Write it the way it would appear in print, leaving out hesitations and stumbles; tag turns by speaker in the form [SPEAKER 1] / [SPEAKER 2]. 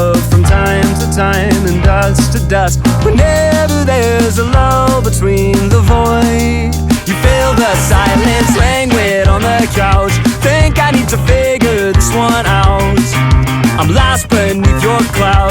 [SPEAKER 1] love from time to time and dust to dust. Whenever there's a lull between the void, you feel the silence languid on the couch. Think I need to figure this one out. I'm lost beneath your clouds.